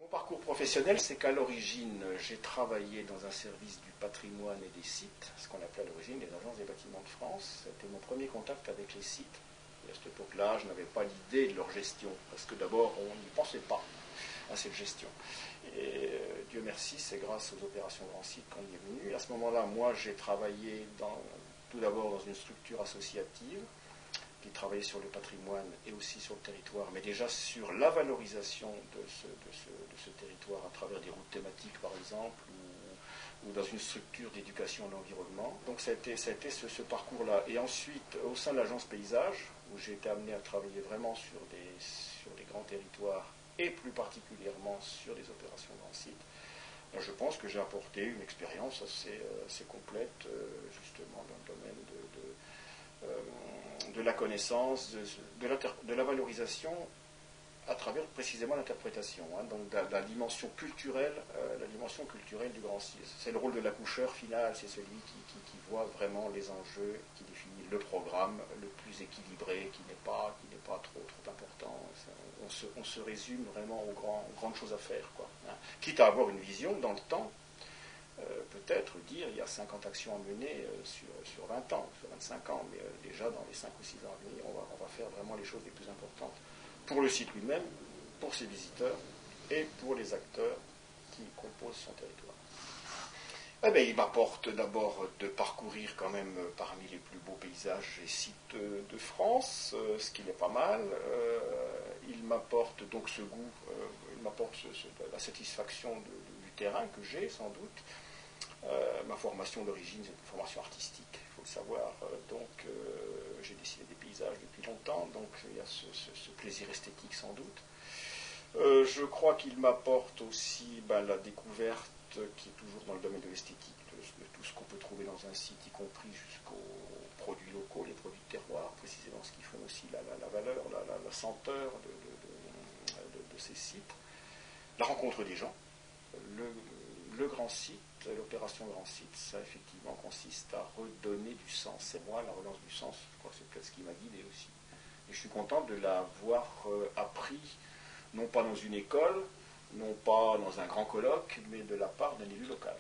Mon parcours professionnel, c'est qu'à l'origine, j'ai travaillé dans un service du patrimoine et des sites, ce qu'on appelait à l'origine les agences des bâtiments de France. C'était mon premier contact avec les sites. Et à cette époque-là, je n'avais pas l'idée de leur gestion, parce que d'abord, on n'y pensait pas à cette gestion. Et Dieu merci, c'est grâce aux opérations Grand Site qu'on y est venu. À ce moment-là, moi, j'ai travaillé tout d'abord dans une structure associative, qui travaillait sur le patrimoine et aussi sur le territoire, mais déjà sur la valorisation de ce territoire à travers des routes thématiques, par exemple, ou dans une structure d'éducation à l'environnement. Donc ça a été ce parcours-là. Et ensuite, au sein de l'agence paysage, où j'ai été amené à travailler vraiment sur des grands territoires, et plus particulièrement sur des opérations Grand Site, je pense que j'ai apporté une expérience assez complète, justement, dans le domaine de la connaissance, de la valorisation à travers précisément l'interprétation, donc de la dimension culturelle, du Grand Site. C'est le rôle de l'accoucheur final, c'est celui qui voit vraiment les enjeux, qui définit le programme le plus équilibré, qui n'est pas trop important. On se résume vraiment aux grandes choses à faire, quoi, quitte à avoir une vision dans le temps. Peut-être dire il y a 50 actions à mener sur 20 ans, sur 25 ans, mais déjà dans les 5 ou 6 ans à venir, on va faire vraiment les choses les plus importantes pour le site lui-même, pour ses visiteurs et pour les acteurs qui composent son territoire. Eh bien, il m'apporte d'abord de parcourir quand même parmi les plus beaux paysages et sites de France, ce qui n'est pas mal. Il m'apporte donc ce goût, il m'apporte la satisfaction du terrain que j'ai sans doute. Ma formation d'origine, c'est une formation artistique, il faut le savoir. Donc, j'ai dessiné des paysages depuis longtemps, donc il y a ce plaisir esthétique sans doute. Je crois qu'il m'apporte aussi la découverte qui est toujours dans le domaine de l'esthétique, de tout ce qu'on peut trouver dans un site, y compris jusqu'aux produits locaux, les produits de terroir, précisément ce qui font aussi la valeur, la senteur de ces sites. La rencontre des gens, le Grand Site, l'opération Grand Site, ça effectivement consiste à redonner du sens. C'est moi, la relance du sens, je crois que c'est peut-être ce qui m'a guidé aussi. Et je suis content de l'avoir appris, non pas dans une école, non pas dans un grand colloque, mais de la part d'un élu local.